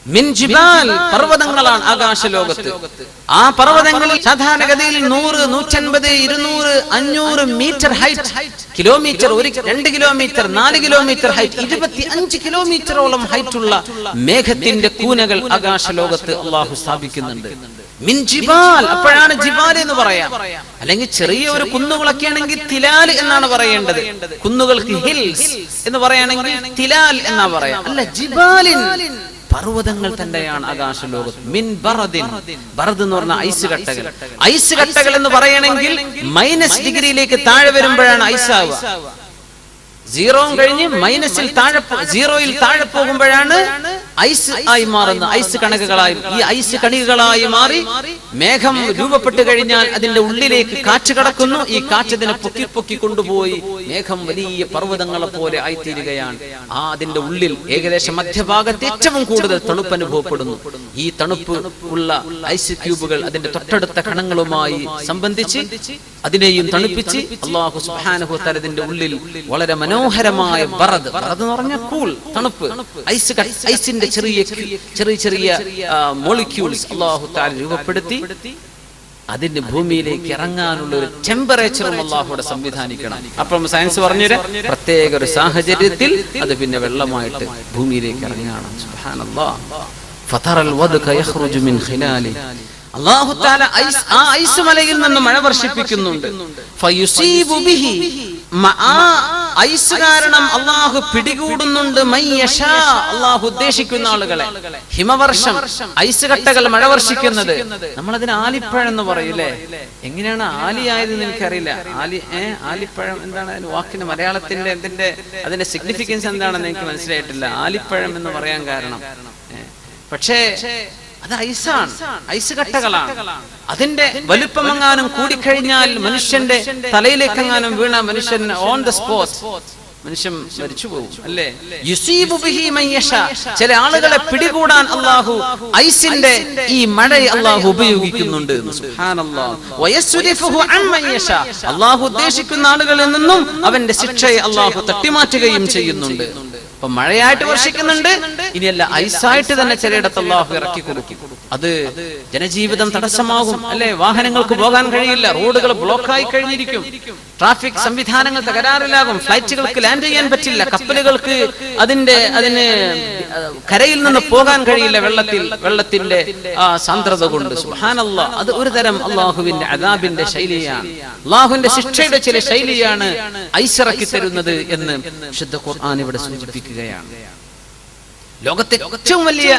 മിൻ ജിബാൽ, പർവ്വതങ്ങളാണ് ആകാശലോകത്ത്. ആ പർവ്വതങ്ങളിൽ സാധാരണഗതിയിൽ 100, 150, 200, 500 metre height, kilometre, 2 kilometre, 4 kilometre height, 25 കിലോമീറ്ററോളം ഹൈറ്റുള്ള മേഘത്തിന്റെ കൂനകൾ ആകാശലോകത്ത് അള്ളാഹു സ്ഥാപിക്കുന്നുണ്ട്. മിൻ ജിബാൽ, അപ്പോഴാണ് ജിബാൽ എന്ന് പറയാം. അല്ലെങ്കിൽ ചെറിയ ഒരു കുന്നുകളൊക്കെ ആണെങ്കിൽ തിലാൽ എന്നാണ് പറയേണ്ടത്. കുന്നുകൾക്ക് ഹിൽസ് എന്ന് പറയുകയാണെങ്കിൽ തിലാൽ എന്നാ പറയാം. അല്ല, ജിബാലിൻ, പർവ്വതങ്ങൾ തന്നെയാണ് ആകാശലോകത്ത്. മിൻ ബറദിൻ, ബറദ് എന്ന് പറഞ്ഞ ഐസ് കട്ടകൾ. ഐസ് കട്ടകൾ എന്ന് പറയണമെങ്കിൽ -ഡിഗ്രിയിലേക്ക് താഴെ വരുമ്പോഴാണ് ഐസ് ആവുക. 0 കഴിഞ്ഞ് -0 താഴെ പോകുമ്പോഴാണ് ഐസ് ആയി മാറുന്ന, ഐസ് കണക്കുകളായി. ഈ ഐസ് കണികകളായി മാറി മേഘം രൂപപ്പെട്ട് കഴിഞ്ഞാൽ അതിന്റെ ഉള്ളിലേക്ക് കാറ്റ് കടക്കുന്നു. ഈ കാറ്റ് അതിനെ പൊക്കി കൊണ്ടുപോയി മേഘം വലിയ പർവ്വതങ്ങളെ പോലെ ആയിത്തീരുകയാണ്. അതിന്റെ ഉള്ളിൽ ഏകദേശം മധ്യഭാഗത്ത് ഏറ്റവും കൂടുതൽ തണുപ്പ് അനുഭവപ്പെടുന്നു. ഈ തണുപ്പ് ഉള്ള ഐസ് ക്യൂബുകൾ അതിന്റെ തൊട്ടടുത്ത കണങ്ങളുമായി സംബന്ധിച്ച് അതിനെയും തണുപ്പിച്ച് അല്ലാഹു സുബ്ഹാനഹു വ തആല ഇതിന്റെ ഉള്ളിൽ വളരെ മനോഹരമായ ബറദ് എന്ന് പറഞ്ഞാൽ കൂൾ, തണുപ്പ്, ഐസിന്റെ ചെറിയ മോളിക്യൂൾസ് അല്ലാഹു തആല രൂപപ്പെടുത്തി അതിന്റെ ഭൂമിയിലേക്ക് ഇറങ്ങാനുള്ള ഒരു ടെമ്പറേച്ചറും അല്ലാഹുവിടെ സംവിധാനിക്കണം. അപ്പം സയൻസ് പറഞ്ഞൊരു പ്രത്യേക ഒരു സാഹചര്യത്തിൽ അത് പിന്നെ വെള്ളമായിട്ട് ഭൂമിയിലേക്ക് ഇറങ്ങണം. സുബ്ഹാനല്ലാഹ്. ഫതറൽ വദ്ക യഖ്റുജു മിൻ ഖിലാലി, അല്ലാഹു തആല ആ ഐസ് മലയിൽ നിന്ന് മഴ വർഷിപ്പിക്കുന്നുണ്ട്. ഫയുസീബു ബിഹി, ഐസ് കാരണം അല്ലാഹു പിടികൂടുന്നുണ്ട് മയ്യശാ, അല്ലാഹു ഉദ്ദേശിക്കുന്ന ആളുകളെ. ഹിമവർഷം, ഐസ് കട്ടകൾ മഴ വർഷിക്കുന്നത്. നമ്മളതിന് ആലിപ്പഴം എന്ന് പറയൂലേ. എങ്ങനെയാണ് ആലി ആയതെന്ന് എനിക്കറിയില്ല. ആലിപ്പഴം എന്താണ് അതിന് വാക്കിന് മലയാളത്തിന്റെ അതിന്റെ സിഗ്നിഫിക്കൻസ് എന്താണെന്ന് എനിക്ക് മനസ്സിലായിട്ടില്ല. ആലിപ്പഴം എന്ന് പറയാൻ കാരണം പക്ഷേ അത് ഐസാണ്, ഐസ് കട്ടകളാണ്. അതിന്റെ വലുപ്പമെങ്ങാനും കൂടിക്കഴിഞ്ഞാൽ മനുഷ്യന്റെ തലയിലേക്കെങ്ങാനും വീണ മനുഷ്യൻ ഓൺ ദ സ്പോട്ട് മനുഷ്യൻ മരിച്ചു പോകും. അല്ലേ? യുസീബു ബിഹി മയ്യശാ, ചില ആളുകളെ പിടികൂടാൻ അല്ലാഹു ഐസിന്റെ ഈ മഴയെ അല്ലാഹു ഉപയോഗിക്കുന്നുണ്ട്. സുബ്ഹാനല്ലാഹ്. വയസ്രിഫുഹു അൻ മയ്യശാ, അല്ലാഹു ഉദ്ദേശിക്കുന്ന ആളുകളിൽ നിന്നും അവന്റെ ശിക്ഷയെ അല്ലാഹു തട്ടിമാറ്റുകയും ചെയ്യുന്നുണ്ട്. അപ്പൊ മഴയായിട്ട് വർഷിക്കുന്നുണ്ട്, ഇനിയല്ല ഐസായിട്ട് തന്നെ ചിലയിടത്ത് അല്ലാഹു ഇറക്കി കൊടുക്കും. അത് ജനജീവിതം തടസ്സമാകും. അല്ലെ? വാഹനങ്ങൾക്ക് പോകാൻ കഴിയില്ല, റോഡുകൾ ബ്ലോക്കായി കഴിഞ്ഞിരിക്കും, ട്രാഫിക് സംവിധാനങ്ങൾ തകരാറിലാകും, ഫ്ലൈറ്റുകൾക്ക് ലാൻഡ് ചെയ്യാൻ പറ്റില്ല, കപ്പലുകൾക്ക് അതിന് കരയിൽ നിന്ന് പോകാൻ കഴിയില്ല വെള്ളത്തിന്റെ സാന്ദ്രത കൊണ്ട്. സുബ്ഹാനല്ലാഹ്. അത് ഒരു തരം അല്ലാഹുവിന്റെ അദാബിന്റെ ശൈലിയാണ്, അല്ലാഹുവിന്റെ ശിക്ഷയുടെ ചില ശൈലിയാണ് ഐസിറക്കി തരുന്നത് എന്ന് വിശുദ്ധ ഖുർആൻ ഇവിടെ സൂചിപ്പിക്കുകയാണ്. ലോകത്തെ ഏറ്റവും വലിയ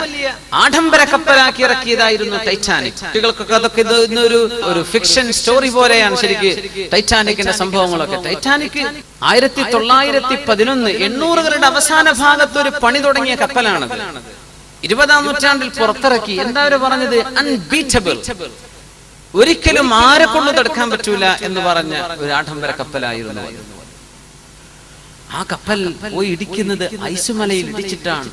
ആഡംബര കപ്പലാക്കി ഇറക്കിയതായിരുന്നു ടൈറ്റാനിക്. കുട്ടികൾക്കൊക്കെ അതൊക്കെ ഒരു ഫിക്ഷൻ സ്റ്റോറി പോലെയാണ് ശരിക്ക് ടൈറ്റാനിക്കിന്റെ സംഭവങ്ങളൊക്കെ. ടൈറ്റാനിക് 1911 800കളുടെ അവസാന ഭാഗത്ത് ഒരു പണി തുടങ്ങിയ കപ്പലാണത്. 20ാം നൂറ്റാണ്ടിൽ പുറത്തിറക്കി. എന്താ അവർ പറഞ്ഞത്? അൺബീറ്റബിൾ, ഒരിക്കലും ആരെ കൊണ്ട് തടുക്കാൻ പറ്റൂല എന്ന് പറഞ്ഞ ഒരു ആഡംബര കപ്പലായിരുന്നു. ആ കപ്പൽ പോയി ഇടിക്കുന്നത് ഐസുമലയിൽ ഇടിച്ചിട്ടാണ്.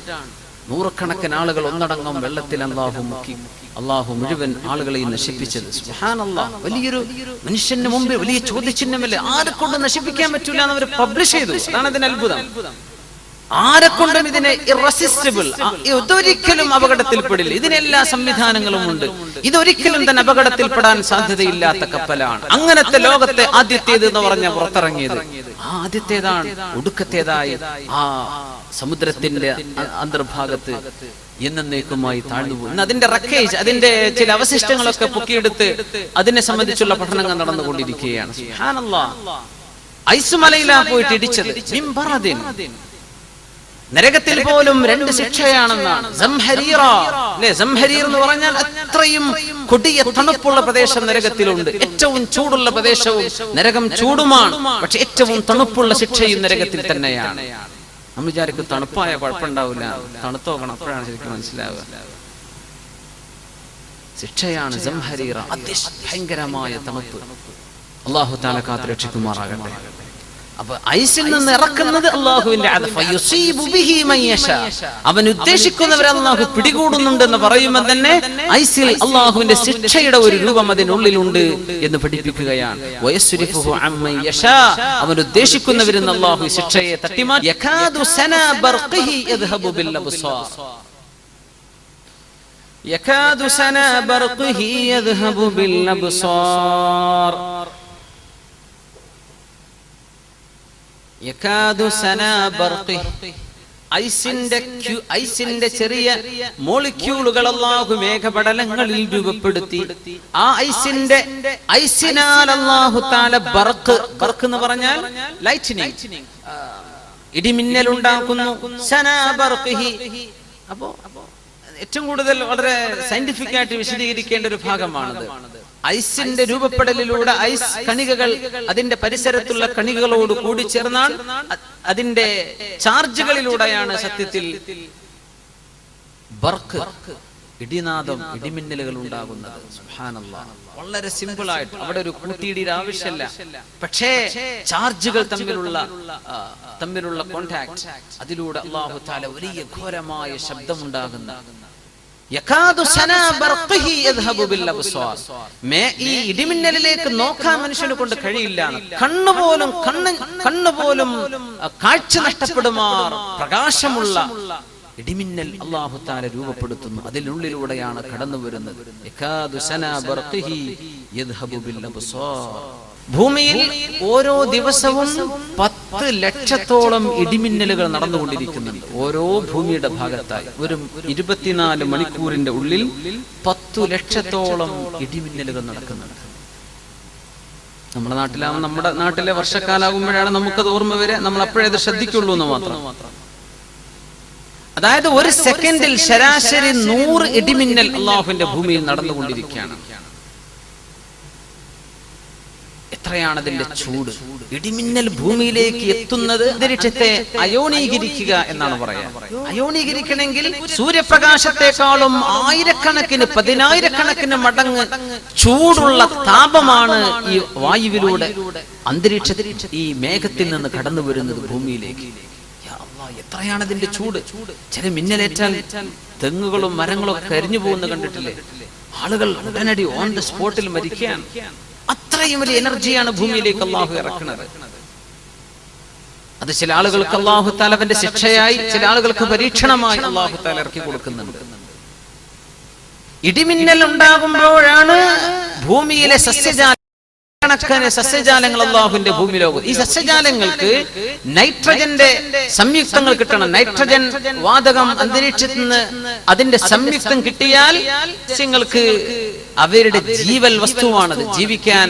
നൂറുകണക്കിന് ആളുകൾ ഒന്നടങ്കം വെള്ളത്തിൽ അല്ലാഹു മുക്കി. അല്ലാഹു മുഴുവൻ ആളുകളെയും നശിപ്പിച്ചത്. സുബ്ഹാനല്ലാഹ്. വലിയൊരു മനുഷ്യന്റെ മുമ്പിൽ വലിയ ചോദ്യചിഹ്നമല്ലേ, ആരെ കൊണ്ട് നശിപ്പിക്കാൻ പറ്റൂല എന്ന് അവർ പബ്ലിഷ് ചെയ്തു. അതാണ് ഇതിന്റെ അത്ഭുതം. ആരെക്കൊണ്ടും ഇതിനെ ഇറസിസ്റ്റബിൾ, ഇതൊരിക്കലും അപകടത്തിൽപ്പെടില്ല, ഇതിനെല്ലാ സംവിധാനങ്ങളും ഉണ്ട്, ഇതൊരിക്കലും തന്നെ അപകടത്തിൽപ്പെടാൻ സാധ്യതയില്ലാത്ത കപ്പലാണ്. അങ്ങനത്തെ ലോകത്തെ ആദ്യത്തേത് എന്ന് പറഞ്ഞ പുറത്തിറങ്ങിയത് ആദ്യത്തേതാണ്. ഒടുക്കത്തേതായി ആ സമുദ്രത്തിന്റെ അന്തർഭാഗത്ത് എന്നേക്കുമായി താഴ്ന്നുപോയി. അതിന്റെ റക്കേജ്, അതിന്റെ ചില അവശിഷ്ടങ്ങളൊക്കെ പൊക്കിയെടുത്ത് അതിനെ സംബന്ധിച്ചുള്ള പഠനങ്ങൾ നടന്നുകൊണ്ടിരിക്കുകയാണ്. സുബ്ഹാനല്ലാഹ്. ഐസുമലയിലാ പോയിട്ട് ഇടിച്ചത്. നരകത്തിൽ പോലും 2 ശിക്ഷയാണെന്നാണ്. സംഹരീറ, അല്ലേ? സംഹരീർ എന്ന് പറഞ്ഞാൽ അത്രയും കൊടിയ തണുപ്പുള്ള പ്രദേശം നരകത്തിലുണ്ട്. ഏറ്റവും ചൂടുള്ള പ്രദേശവും നരകം ചൂടുമാണ്, പക്ഷെ ഏറ്റവും തണുപ്പുള്ള ശിക്ഷയും നരകത്തിൽ തന്നെയാണ്. നമ്മൾ വിചാരിക്കും തണുപ്പായ കുഴപ്പമുണ്ടാവില്ല, തണുത്ത് നോക്കണം, അപ്പോഴാണ് ശരിക്കും മനസ്സിലാവുക. ശിക്ഷയാണ് സംഹരീറ, അതിഭയങ്കരമായ തണുപ്പ്. അല്ലാഹു തആല കാത്തുരക്ഷിക്കുമാറാകട്ടെ. അപ്പൊ ഐസിൽ നിന്ന് ഇറക്കുന്നത് അല്ലാഹുവിന്റെ അവൻ ഉദ്ദേശിക്കുന്നവരെ അല്ലാഹു പിടികൂടുന്നുണ്ടെന്ന് പറയുമ്പോൾ തന്നെ ഐസിൽ അല്ലാഹുവിന്റെ ശിക്ഷയുടെ ഒരു രൂപം അതിനുള്ളിലുണ്ട് എന്ന് പഠിപ്പിക്കുകയാണ്. അവൻ ഉദ്ദേശിക്കുന്നവരിൽ നിന്ന് അല്ലാഹു ശിക്ഷയെ തട്ടിമാറ്റി. യകാദു സനാ ബർഖിഹി യദ്ഹബു ബിൽ അബ്സാർ. യകാദു സനാ ബർഖിഹി, ഐസിന്റെ ചെറിയ മോളിക്യൂളുകൾ അല്ലാഹു മേഘപടലങ്ങളിൽ രൂപപ്പെടുത്തി. ആ ഐസിനാൽ അല്ലാഹു തആല ബർക്ക് എന്ന് പറഞ്ഞാൽ ലൈറ്റ്നിങ്, ഇടിമിന്നൽ ഉണ്ടാക്കുന്നു. സനാ ബർഖിഹി. അപ്പോ ഏറ്റവും കൂടുതൽ വളരെ സയന്റിഫിക് ആയിട്ട് വിശദീകരിക്കേണ്ട ഒരു ഭാഗമാണത്. ഐസിന്റെ രൂപപ്പെടലിലൂടെ ഐസ് കണികകൾ അതിന്റെ പരിസരത്തുള്ള കണികകളോട് കൂടി ചേർന്നാൽ അതിന്റെ ചാർജുകളിലൂടെയാണ് സത്യത്തിൽ ബർക്ക്, ഇടിനാദം, ഇടിമിന്നലുകൾ ഉണ്ടാകുന്നത്. സുബ്ഹാനല്ലാഹ്. വളരെ സിമ്പിൾ ആയിട്ട് അവിടെ ഒരു കൂട്ടിയിടിയുടെ ആവശ്യമില്ല. പക്ഷേ ചാർജുകൾ തമ്മിലുള്ള കോണ്ടാക്ട്, അതിലൂടെ അല്ലാഹു തആല വലിയ ഘോരമായ ശബ്ദമുണ്ടാകുന്ന യകാദു സനാ ബർഖിഹി യദ്ഹബു ബിൽ അബ്സാർ. ഈ ഇടിമിന്നലിലേക്ക് നോക്കാൻ മനുഷ്യനെ കൊണ്ട് കഴിയില്ല. കണ്ണുപോലും കാഴ്ച നഷ്ടപ്പെടുമാർ പ്രകാശമുള്ള ഇടിമിന്നൽ അല്ലാഹു തആല രൂപപ്പെടുത്തുന്നു. അതിനുള്ളിലൂടെയാണ് കടന്നു വരുന്നത്. യകാദു സനാ ബർഖിഹി യദ്ഹബു ബിൽ അബ്സാർ. ഭൂമിയിൽ ഓരോ ദിവസവും 10 ലക്ഷത്തോളം ഇടിമിന്നലുകൾ നടന്നുകൊണ്ടിരിക്കുന്നുണ്ട്. ഓരോ ഭൂമിയുടെ ഭാഗത്തായി ഒരു 24 മണിക്കൂറിന്റെ ഉള്ളിൽ 10 ലക്ഷത്തോളം ഇടിമിന്നലുകൾ നടക്കുന്നുണ്ട്. നമ്മുടെ നാട്ടിലെ വർഷക്കാലാകുമ്പോഴാണ് നമുക്കത് ഓർമ്മ വരെ, നമ്മൾ അപ്പോഴേ അത് ശ്രദ്ധിക്കുള്ളൂ എന്ന് മാത്രം. അതായത് ഒരു സെക്കൻഡിൽ ശരാശരി 100 ഇടിമിന്നൽ അല്ലാഹുവിന്റെ ഭൂമിയിൽ നടന്നുകൊണ്ടിരിക്കുകയാണ്. എത്രയാണ് അതിന്റെ ചൂട്! ഇടിമിന്നൽ ഭൂമിയിലേക്ക് എത്തുന്നത് അന്തരീക്ഷത്തെ അയോണീകരിക്കുക എന്നാണ് പറയാ. അയോണീകരിക്കണമെങ്കിൽ സൂര്യപ്രകാശത്തെക്കാളും ആയിരക്കണക്കിന് 10,000-കണക്കിന് മടങ്ങ് ചൂടുള്ള താപമാണ് ഈ വായുവിലൂടെ അന്തരീക്ഷത്തിൽ ഈ മേഘത്തിൽ നിന്ന് കടന്നു വരുന്നത് ഭൂമിയിലേക്ക്. എത്രയാണ് അതിന്റെ ചൂട്! ചില മിന്നലേറ്റാൽ തെങ്ങുകളും മരങ്ങളും ഒക്കെ കരിഞ്ഞു പോകുന്ന കണ്ടിട്ടില്ലേ? ആളുകൾ ഉടനടി ഓൺ ദ സ്പോട്ടിൽ മരിക്കാൻ. അത്രയും വലിയ എനർജിയാണ് ഭൂമിയിലേക്ക് അല്ലാഹു ഇറക്കുന്നത്. അത് ചില ആളുകൾക്ക് അല്ലാഹു തആല അവന്റെ ശിക്ഷയായി, ചില ആളുകൾക്ക് പരീക്ഷണമായി അല്ലാഹു തആല ഇറക്കി കൊടുക്കുന്നുണ്ട്. ഇടിമിന്നൽ ഉണ്ടാകുമ്പോഴാണ് ഭൂമിയിലെ കണക്കിന് സസ്യജാലങ്ങൾ അല്ലാഹുവിന്റെ ഭൂമിലോകം. ഈ സസ്യജാലങ്ങൾക്ക് നൈട്രജന്റെ സംയുക്തങ്ങൾ കിട്ടണം. നൈട്രജൻ വാതകം അന്തരീക്ഷത്തിൽ നിന്ന് അതിന്റെ സംയുക്തം കിട്ടിയാൽ സസ്യങ്ങൾക്ക് അവരുടെ ജീവൽ വസ്തുവാണത്. ജീവിക്കാൻ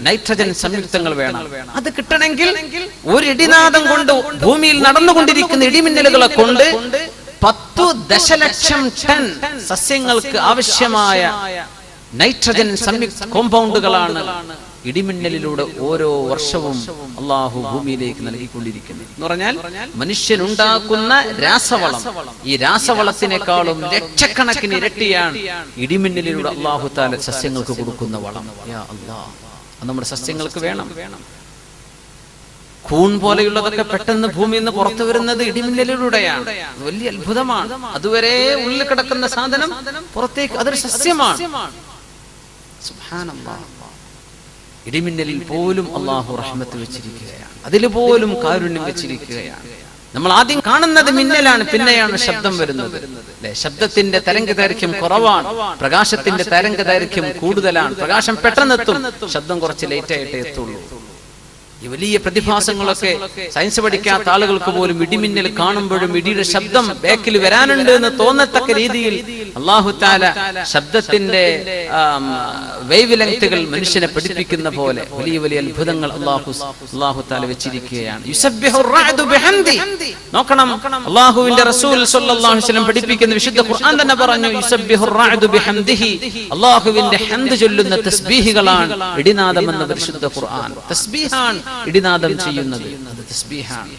നൈട്രജൻ സംയുക്തങ്ങൾ വേണം. അത് കിട്ടണമെങ്കിൽ ഒരു ഇടിനാദം കൊണ്ട് ഭൂമിയിൽ നടന്നുകൊണ്ടിരിക്കുന്ന ഇടിമിന്നലുകളെ കൊണ്ട് 10 ദശലക്ഷം ടൺ സസ്യങ്ങൾക്ക് ആവശ്യമായ നൈട്രജൻ സംയുക്ത കോമ്പൗണ്ടുകളാണ് ഇടിമിന്നലിലൂടെ ഓരോ വർഷവും അല്ലാഹു ഭൂമിയിലേക്ക് നൽകിക്കൊണ്ടിരിക്കുന്നത്. എന്ന് പറഞ്ഞാൽ മനുഷ്യനുണ്ടാക്കുന്ന രാസവളം, ഈ രാസവളത്തിനേക്കാളും ലക്ഷക്കണക്കിന് ഇരട്ടിയാണ് ഇടിമിന്നലിലൂടെ അല്ലാഹു തആല സസ്യങ്ങൾക്ക് കൊടുക്കുന്ന വളം. യാ അല്ലാഹ്, അത് നമ്മുടെ സസ്യങ്ങൾക്ക് വേണം. കൂൺ പോലെയുള്ളതൊക്കെ പെട്ടെന്ന് ഭൂമിയിൽ നിന്ന് പുറത്തു വരുന്നത് ഇടിമിന്നലിലൂടെയാണ്. വലിയ അത്ഭുതമാണ്. അതുവരെ ഉള്ളിൽ കിടക്കുന്ന സാധനം പുറത്തേക്ക്, അതൊരു സസ്യമാണ്. സുബ്ഹാനല്ലാഹ്. ഇടിമിന്നലിൽ പോലും അല്ലാഹു റഹ്മത്ത് വെച്ചിരിക്കുകയാണ്. അതിൽ പോലും കാരുണ്യം വെച്ചിരിക്കുകയാണ്. നമ്മൾ ആദ്യം കാണുന്നത് മിന്നലാണ്, പിന്നെയാണ് ശബ്ദം വരുന്നത്. ശബ്ദത്തിന്റെ തരംഗദൈർഘ്യം കുറവാണ്, പ്രകാശത്തിന്റെ തരംഗദൈർഘ്യം കൂടുതലാണ്. പ്രകാശം പെട്ടെന്നെത്തും, ശബ്ദം കുറച്ച് ലേറ്റ് ആയിട്ടേ എത്തുള്ളൂ. ഈ വലിയ പ്രതിഭാസങ്ങളൊക്കെ സയൻസ് പഠിക്കാത്ത ആളുകൾക്ക് പോലും ഇടിമിന്നൽ കാണുമ്പോഴും ഇടിയുടെ ശബ്ദം ബാക്കിൽ വരാനുണ്ട് എന്ന് തോന്നത്തക്ക രീതിയിൽ അല്ലാഹു തആല ശബ്ദത്തിന്റെ വേവ് ലെങ്തുകൾ മനുഷ്യനെ പഠിപ്പിക്കുന്ന പോലെ വലിയ വലിയ അത്ഭുതങ്ങൾ അല്ലാഹു തആല വെച്ചിരിക്കുകയാണ്. യുസബ്ബിഹുർ റഅദു ബിഹംദി. നോക്കണം, അല്ലാഹുവിന്റെ റസൂൽ സ്വല്ലല്ലാഹു അലൈഹി വസല്ലം പഠിപ്പിക്കുന്ന വിശുദ്ധ ഖുർആൻ തന്നെ പറഞ്ഞു, യുസബ്ബിഹുർ റഅദു ബിഹംദിഹി. അല്ലാഹുവിന്റെ ഹംദ് ചൊല്ലുന്ന തസ്ബീഹുകളാണ് ഇടിനാദം എന്ന പരിശുദ്ധ ഖുർആൻ. തസ്ബീഹാണ് ഇടിനാദം ചെയ്യുന്നത്, അത് തസ്ബീഹാണ്.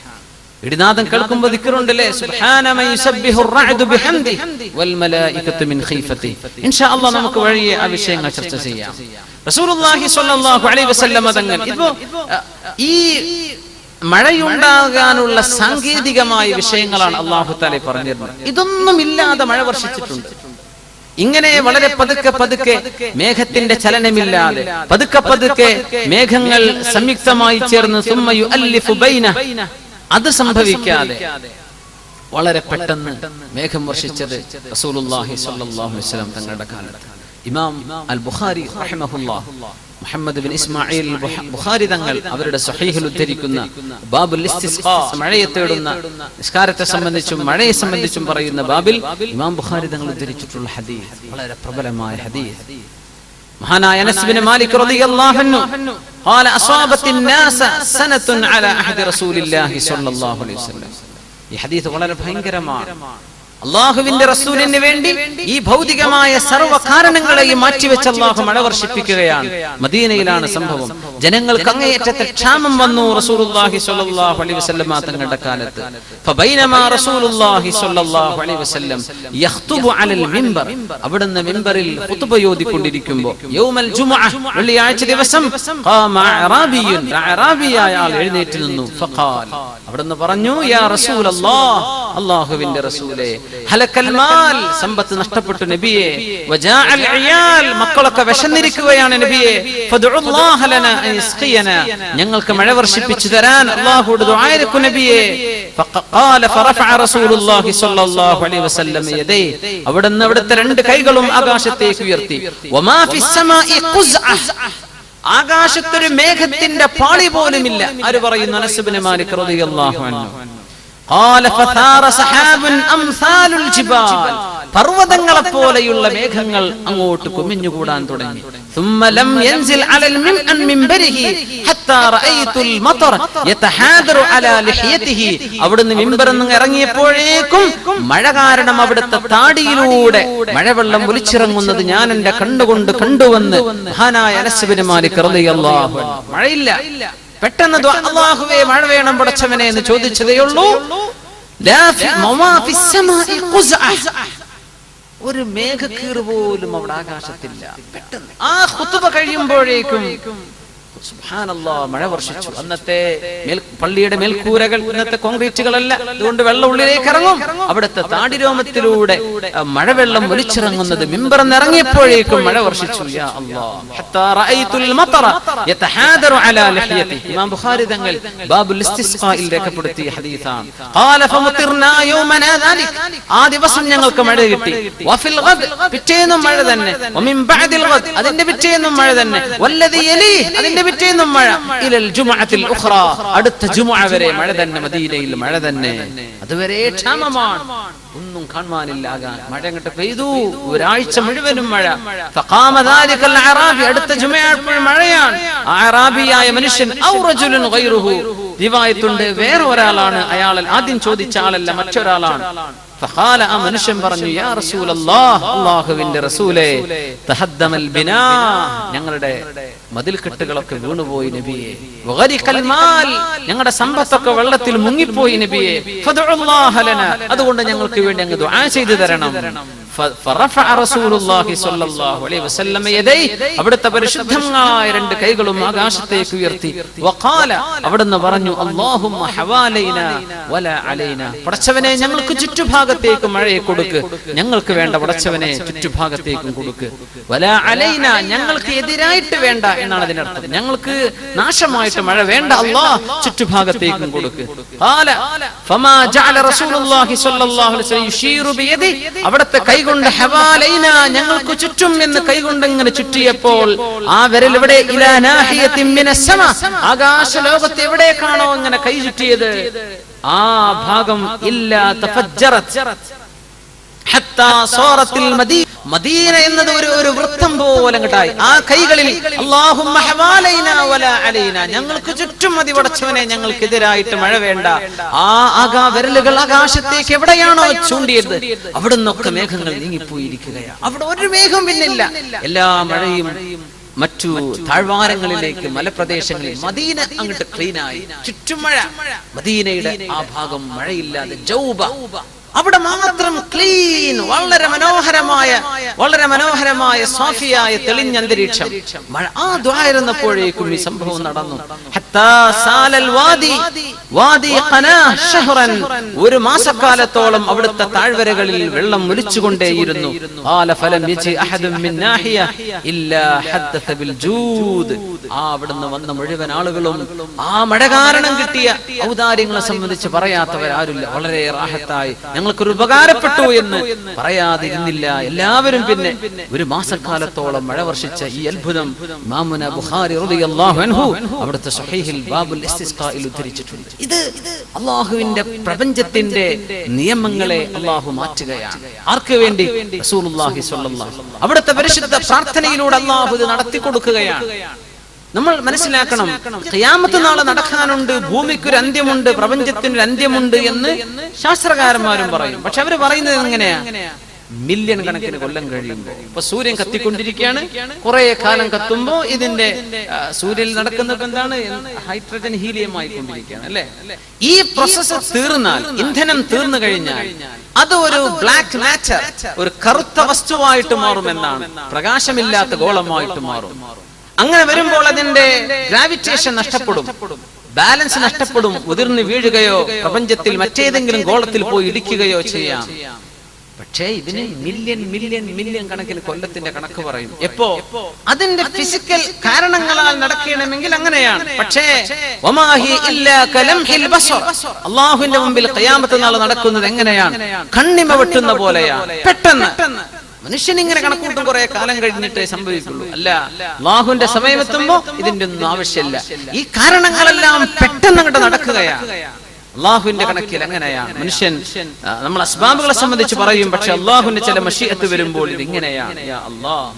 ഇടിനാദം കേൾക്കുമ്പോൾ ദിക്റുണ്ടല്ലേ, സുബ്ഹാന മൻ യുസബ്ബിഹുർ റഅദു ബിഹംദിഹി വൽ മലായികതു മിൻ ഖൈഫതി. ഇൻഷാ അല്ലാഹ് നമുക്ക് വഴിയെ ആ വിഷയങ്ങൾ ചർച്ച ചെയ്യാം. റസൂലുള്ളാഹി സ്വല്ലല്ലാഹു അലൈഹി വസല്ലം തങ്ങൾ ഇപ്പോ ഈ മഴയുണ്ടാകാനുള്ള സാങ്കേതികമായ വിഷയങ്ങളാണ് അല്ലാഹു തആല പറഞ്ഞിരുന്നത്. ഇതൊന്നും ഇല്ലാതെ മഴ വർഷിച്ചിട്ടുണ്ട്. ഇങ്ങനെ വളരെ പതുക്കെ പതുക്കെ മേഘത്തിന്റെ ചലനമില്ലാതെ പതുക്കെ പതുക്കെ മേഘങ്ങൾ സംയുക്തമായി ചേർന്ന് സുമ്മ യുഅല്ലിഫു ബൈന, അത് സംഭവിക്കാതെ വളരെ പെട്ടെന്ന് മേഘം വർഷിച്ചത് റസൂലുള്ളാഹി സ്വല്ലല്ലാഹു അലൈഹി വസല്ലം തങ്ങളുടെ കാലത്ത്. ഇമാം അൽ ബുഖാരി റഹിമഹുല്ലാഹ്, മുഹമ്മദ് ബിൻ ഇസ്മായിൽ ബുഖാരി തങ്ങൾ അവരുടെ സ്വഹീഹിൽ ഉദ്ധരിക്കുന്ന ബാബുൽ ഇസ്തിസ്ഖാ, മഴയെ തേടുന്ന നിസ്കാരത്തെ സംബന്ധിച്ചും മഴയെ സംബന്ധിച്ചും പറയുന്ന ബാബിൽ ഇമാം ബുഖാരി തങ്ങൾ ഉദ്ധരിച്ചിട്ടുള്ള ഹദീസ് വളരെ പ്രബലമായ ഹദീസ്. മഹാനായ അനസ് ബിൻ മാലിക് റളിയല്ലാഹു അൻഹു ഖാല അസ്വാബത്തിൻ നാസ സനത്തുൻ അലാ അഹദി റസൂലില്ലാഹി സ്വല്ലല്ലാഹു അലൈഹി വസല്ലം. ഈ ഹദീസ് വളരെ ഭയങ്കരമാണ്. അല്ലാഹുവിന്റെ റസൂലിന് വേണ്ടി ഈ ഭൗതികമായ സർവ്വ കാരണങ്ങളെയും മാറ്റിവെച്ച് അല്ലാഹു മഴ വർഷിപ്പിക്കുകയാണ്. മദീനയിലാണ് സംഭവം. ജനങ്ങൾക്ക് അങ്ങേയറ്റത്തെ ക്ഷാമം വന്നു റസൂലുള്ളാഹി സ്വല്ലല്ലാഹു അലൈഹി വസല്ലം തങ്ങളുടെ കാലത്ത്. ഫബൈനമാ റസൂലുള്ളാഹി സ്വല്ലല്ലാഹു അലൈഹി വസല്ലം യഖ്തുബു അലൽ മിൻബർ, അവിടുന്ന് മിൻബറിൽ ഖുതുബ ഓതിക്കൊണ്ടിരിക്കുമ്പോൾ യൗമൽ ജുമുഅ, വെള്ളിയാഴ്ച ദിവസം, ഖാമ അറാബിയുൻ, അറാബിയായ ആൾ എഴുന്നേറ്റ് നിന്നു. ഫഖാൽ, അവിടുന്ന് പറഞ്ഞു, യാ റസൂലല്ലാഹ്, അല്ലാഹുവിന്റെ റസൂലേ, ഹലക്കൽ മാൽ, സമ്പത്ത് നഷ്ടപ്പെട്ടു നബിയേ, വജാഅൽ ഇയാൽ, മക്കളൊക്കെ വിശന്നിരിക്കുകയാണ് നബിയേ, ഫദ്ഉല്ലാഹ ലനാ അയസ്ഖിയനാ, ഞങ്ങൾക്ക് മഴ വർഷിപ്പിച്ചു തരാൻ അല്ലാഹുവോട് ദുആ ചെയ്യൂ നബിയേ. ഫഖാല ഫറഫഅ റസൂലുള്ളാഹി സ്വല്ലല്ലാഹു അലൈഹി വസല്ലം യദൈ, അവിടുന്ന് അവിടുത്തെ രണ്ട് കൈകളും ആകാശത്തേക്ക് ഉയർത്തി. വമാ ഫിസ് സമാഇ ഖുസ്അ, ആകാശത്തൊരു മേഘത്തിന്റെ പാളി പോലുമില്ല. ആര് പറയുന്നു? അനസ് ബിൻ മാലിക് റളിയല്ലാഹു അൻഹു. ഖാല ഫസാറ സഹാബുൻ അംസാലുൽ ജിബാൽ, പർവതങ്ങളെ പോലെയുള്ള മേഘങ്ങൾ അങ്ങോട്ട് കുമിഞ്ഞുകൂടാൻ തുടങ്ങി. ثم لم ينزل على المنبر منبره حتى رأيت المطر يتحادر على لحيته, അവിടുന്ന് മിമ്പറിൽ നിന്ന് ഇറങ്ങിയപ്പോഴേക്കും മഴ കാരണം അവിടുത്തെ താടിയിലൂടെ മഴവെള്ളം ഒലിച്ചിറങ്ങുന്നത് ഞാൻ എന്റെ കണ്ണുകൊണ്ട് കണ്ടുവന്ന് മഹാനായ അനസ് ബിൻ മാലിക് റളിയല്ലാഹു അൻഹു. മഴയില്ല, പെട്ടെന്ന് അല്ലാഹുവേ മഴ വേണം പടച്ചവനെ എന്ന് ചോദിച്ചതേയുള്ളൂ. ഒരു മേഘക്കീറ് പോലും അവിടെ ആകാശത്തില്ല. പെട്ടെന്ന് ആ ഖുതുബ കഴിയുമ്പോഴേക്കും സുബ്ഹാനല്ലാഹ് മഴ വർഷിച്ചു. അന്നത്തെ പള്ളിയുടെ മേൽക്കൂരകൾ ഇന്നത്തെ കോൺക്രീറ്റുകളല്ല, അതുകൊണ്ട് വെള്ളം ഉള്ളിലേക്ക് ഇറങ്ങും. അവിടുത്തെ താടിരോമത്തിലൂടെ മഴവെള്ളം ഒലിച്ചിറങ്ങുന്നത് മിമ്പറിൽ ഇറങ്ങിയപ്പോഴേക്കും മഴ വർഷിച്ചു. യാ അല്ലാഹ്, ഹത്താ റഅയ്തുൽ മതറ യതഹാദറു അലാ ലഹിയതി. ഇമാം ബുഖാരി തങ്ങൾ ബാബുൽ ഇസ്തിസ്ഖായിൽ രേഖപ്പെടുത്തിയ ഹദീസാണ്. ഖാല ഫമുതിർനാ യൗമനാ ദാലിക്, ആ ദിവസം ഞങ്ങൾക്ക് മഴ കിട്ടി. വഫിൽ ഗദ്, പിറ്റേന്നും മഴ തന്നെ. വമിൻ ബഅദിൽ ഗദ്, അതിന്റെ പിറ്റേന്നും മഴ തന്നെ. വല്ലദി യലി, അതിന്റെ പിറ്റേന്നും മഴ. ഇലൽ ജുമുഅത്തിൽ ഉഖ്റ, അടുത്ത ജുമുഅ വരെ മഴ തന്നെ, മദീനയിൽ മഴ തന്നെ. അതുവരെ ക്ഷാമമാണ്, ഒന്നും കാണാനില്ല. മഴ അങ്ങോട്ട് പെയ്തു, ഒരാഴ്ച മുഴുവനും മഴ. ഫഖാമ ദാലികൽ അറാബി, അടുത്ത ജുമുഅ മഴയാണ്. അറാബിയായ മനുഷ്യൻ ഔ റജുലുൻ ഗൈറുഹു, റിവായത്തുണ്ട് വേറെ ഒരാളാണ്, അയാൾ ആദ്യം ചോദിച്ച ആളല്ല, മറ്റൊരാളാണ്. ഫഖാല, ആ മനുഷ്യൻ പറഞ്ഞു, യാ റസൂലല്ലാഹ്, അല്ലാഹുവിന്റെ റസൂലേ, തഹദ്ദമൽ ബിനാ, ഞങ്ങളുടെ മതിൽക്കെട്ടുകളൊക്കെ വീണുപോയി നബിയേ. വഗരിഖൽ മാൽ, ഞങ്ങളുടെ സമ്പത്തൊക്കെ വെള്ളത്തിൽ മുങ്ങിപ്പോയി നബിയേ. ഫദ്ഉല്ലാഹ ലനാ, അതുകൊണ്ട് ഞങ്ങൾക്ക് വേണ്ടി അങ്ങ് ദുആ ചെയ്തു തരണം. ഫറഫഅ റസൂലുള്ളാഹി സ്വല്ലല്ലാഹു അലൈഹി വസല്ലം യദൈ, അവിടുത്തെ പരിശുദ്ധമായ രണ്ട് കൈകളും ആകാശത്തേക്ക് ഉയർത്തി. വഖാല, അവിടുന്ന് പറഞ്ഞു, അല്ലാഹുമ്മ ഹവാലൈനാ വലാ അലൈനാ, പടച്ചവനെ ഞങ്ങൾക്ക് ചുറ്റുഭാഗത്തേക്ക് മഴയെ കൊടുക്ക്, ഞങ്ങൾക്ക് വേണ്ട പടച്ചവനെ ചുറ്റുഭാഗത്തേക്കും കൊടുക്ക്. വലാ അലൈനാ, ഞങ്ങൾക്ക് എതിരായിട്ട് വേണ്ട എന്നാണ് അതിനർത്ഥം. ഞങ്ങൾക്ക് നാശമായിട്ട് മഴ വേണ്ട അല്ലാഹ്, ചുറ്റുഭാഗത്തേക്കും കൊടുക്ക്. ഖാല ഫമാ ജഅല റസൂലുള്ളാഹി സ്വല്ലല്ലാഹു അലൈഹി വസല്ലം യുശീറു ബിയദി, അവിടുത്തെ കൈ കൊണ്ട് ഹവാലൈന, ഞങ്ങൾക്ക് ചുറ്റും എന്ന് കൈകൊണ്ട് ഇങ്ങനെ ചുറ്റിയപ്പോൾ ആ വിരൽ എവിടെ? ഇലാ നാഹിയത്തിൻ മിനസ് സമാ, ആകാശ ലോകത്ത് എവിടേക്കാണോ ഇങ്ങനെ കൈ ചുറ്റിയത് ആ ഭാഗം ഇല്ലാ തഫജ്ജറത് ഹത്താ സൂറത്തിൽ മദീന എന്നത് ഒരു വൃത്തം പോലെ അങ്ങട്ടായി. ആ കൈകളിൽ അല്ലാഹുമ്മ ഹവാലൈന വലാ അലൈന, ഞങ്ങൾക്ക് ചുറ്റും മതി പടച്ചവനെ, ഞങ്ങൾക്കെതിരായിട്ട് മഴ വേണ്ട. ആ വിരലുകൾ ആകാശത്തേക്ക് എവിടെയാണോ ചൂണ്ടിയത് അവിടുന്നൊക്കെ മേഘങ്ങൾ നീങ്ങിപ്പോയിരിക്കുകയാണ്. അവിടെ ഒരു മേഘം പിന്നില്ല. എല്ലാ മഴയും മറ്റു താഴ്വാരങ്ങളിലേക്ക്, മലപ്രദേശങ്ങളിൽ, മദീന അങ്ങോട്ട് ക്ലീനായി, ചുറ്റും മഴ. മദീനയുടെ ആ ഭാഗം മഴയില്ലാതെ ജൗബ, അവിടെ മാത്രം ക്ലീൻ, വളരെ മനോഹരമായ വളരെ മനോഹരമായ സോഫിയായ തെളിഞ്ഞ അന്തരീക്ഷം. ആ ദുആ ഇരുന്നപ്പോഴേക്കും ഈ സംഭവം നടന്നു. ഹത്താ സാലൽ വാദി ഖനാ ശഹ്റൻ, ഒരു മാസക്കാലത്തോളം അവിടുത്തെ താഴ്വരകളിൽ വെള്ളം ഒലിച്ചുകൊണ്ടേയിരുന്നു. ഖാല ഫലം യജി അഹദുൻ മിൻ നാഹിയ ഇല്ലാ ഹദ്ദസ ബിൽ ജൂദ്. അവിടുന്ന് വന്ന മുഴുവൻ ആളുകളും ആ മഴ കാരണം കിട്ടിയ ഔദാര്യങ്ങളെ സംബന്ധിച്ച് പറയാത്തവരാരുമില്ല. വളരെ റാഹത്തായി ഞങ്ങൾക്കൊരു ഉപകാരപ്പെട്ടു എന്ന് പറയാതിരുന്നില്ല എല്ലാവരും. പിന്നെ ഒരു മാസക്കാലത്തോളം മഴ വർഷിച്ച ഈ അത്ഭുതം ഇമാമുന ബുഖാരി റളിയല്ലാഹു അൻഹു അവിടുത്തെ സ്വഹീഹിൽ ബാബുൽ ഇസ്തിസ്ഖായിൽ ഉദ്ധരിച്ചിട്ടുണ്ട്. ഇത് അല്ലാഹുവിന്റെ പ്രപഞ്ചത്തിന്റെ നിയമങ്ങളെ അല്ലാഹു മാറ്റുകയാണ്. ആർക്ക് വേണ്ടി? റസൂലുള്ളാഹി സ്വല്ലല്ലാഹു അലൈഹി വസല്ലം. അവിടുത്തെ പരിശുദ്ധ പ്രാർത്ഥനയിലൂടെ അല്ലാഹു ഇത് നടത്തി കൊടുക്കുകയാണ്. നമ്മൾ മനസ്സിലാക്കണം, ഖിയാമത്ത് നാളെ നടക്കാനുണ്ട്, ഭൂമിക്കൊരു അന്ത്യമുണ്ട്, പ്രപഞ്ചത്തിനൊരു അന്ത്യമുണ്ട് എന്ന് ശാസ്ത്രകാരന്മാരും പറയും. പക്ഷെ അവര് പറയുന്നത് എങ്ങനെയാ? മില്യൺ കണക്കിന് കൊല്ലം കഴിയുമ്പോൾ. ഇപ്പൊ സൂര്യൻ കത്തിക്കൊണ്ടിരിക്കുകയാണ്. കുറെ കാലം കത്തുമ്പോ ഇതിന്റെ സൂര്യനിൽ നടക്കുന്നത് എന്താണ്? ഹൈഡ്രജൻ ഹീലിയം ആയിക്കൊണ്ടിരിക്കുകയാണ് അല്ലെ? ഈ പ്രോസസ് തീർന്നാൽ, ഇന്ധനം തീർന്നു കഴിഞ്ഞാൽ അത് ഒരു ബ്ലാക്ക് മാറ്റർ, ഒരു കറുത്ത വസ്തുവായിട്ട് മാറുമെന്നാണ്. പ്രകാശമില്ലാത്ത ഗോളമായിട്ട് മാറും. അങ്ങനെ വരുമ്പോൾ അതിന്റെ ഗ്രാവിറ്റേഷൻ നഷ്ടപ്പെടും, ബാലൻസ് നഷ്ടപ്പെടും, ഉതിർന്നു വീഴുകയോ പ്രപഞ്ചത്തിൽ മറ്റേതെങ്കിലും ഗോളത്തിൽ പോയി ഇടിക്കുകയോ ചെയ്യാം. പക്ഷേ ഇതിന് മില്യൺ കണക്കിന് കൊല്ലത്തിന്റെ കണക്ക് പറയും. എപ്പോ? അതിന്റെ ഫിസിക്കൽ കാരണങ്ങളാൽ നടക്കണമെങ്കിൽ അങ്ങനെയാണ്. പക്ഷേ അല്ലാഹുവിന്റെ മുമ്പിൽ ഖിയാമത്ത് നാൾ നടക്കുന്നത് എങ്ങനെയാണ്? കണ്ണിമ വെട്ടുന്ന പോലെയാണ്. പെട്ടെന്ന് മനുഷ്യൻ ഇങ്ങനെ കണക്കൂട്ടും കുറെ കാലം കഴിഞ്ഞിട്ടേ സംഭവിക്കുള്ളൂ. അല്ല, അല്ലാഹുവിന്റെ സമയമെത്തുമ്പോ ഇതിന്റെ ഒന്നും ആവശ്യമില്ല. ഈ കാരണങ്ങളെല്ലാം പെട്ടെന്ന് അങ്ങോട്ട് നടക്കുകയാണ്. അല്ലാഹുവിന്റെ കണക്കിൽ അങ്ങനെയാണ്. മനുഷ്യൻ നമ്മൾ അസ്ബാബുകളെ സംബന്ധിച്ച് പറയും, പക്ഷെ അല്ലാഹുവിന്റെ ചില മശീഅത്ത് വരുമ്പോൾ ഇത് ഇങ്ങനെയാണ്. യാ അല്ലാഹ്.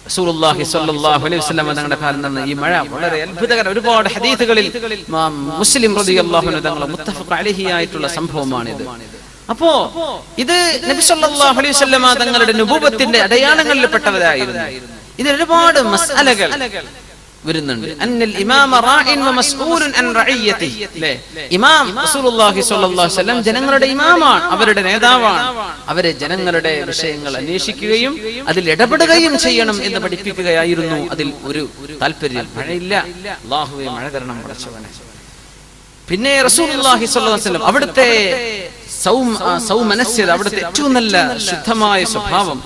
റസൂലുള്ളാഹി സ്വല്ലല്ലാഹു അലൈഹി വസല്ലം തങ്ങളുടെ കാലം നടന്ന ഈ മഴ വളരെ അത്ഭുതകരം. ഒരുപാട് ഹദീസുകളിൽ മുസ്ലിം റളിയല്ലാഹു അൻഹു തങ്ങൾ മുത്തഫഖ് അലൈഹി ആയിട്ടുള്ള സംഭവമാണിത്. അപ്പോ ഇത് നബി സല്ലല്ലാഹു അലൈഹി വസല്ലം തങ്ങളുടെ നുബുവത്തിന്റെ അടയാളങ്ങളിൽ പെട്ടവരായിരുന്നു. ഇതിൽ ഒരുപാട് മസ്അലകൾ വരുന്നുണ്ട്. അന്നൽ ഇമാമ റാഇൻ വ മസ്ഊലുൻ അൻ റഇയതിഹി. ഇമാം റസൂലുള്ളാഹി സ്വല്ലല്ലാഹു അലൈഹി വസല്ലം ജനങ്ങളുടെ ഇമാമാണ്, അവരുടെ നേതാവാണ്. അവരെ ജനങ്ങളുടെ വിഷയങ്ങൾ അന്വേഷിക്കുകയും അതിൽ ഇടപെടുകയും ചെയ്യണം എന്ന് പഠിപ്പിക്കുകയായിരുന്നു അതിൽ ഒരു താല്പര്യം. മഴയില്ല, അല്ലാഹുവേ മഴ തരണം പടച്ചവനെ. പിന്നെ റസൂലുള്ളാഹി സ്വല്ലല്ലാഹു അലൈഹി വസല്ലം അവിടുത്തെ സൗമനസ്യത, അവിടുത്തെ ഏറ്റവും നല്ല ശുദ്ധമായ സ്വഭാവം.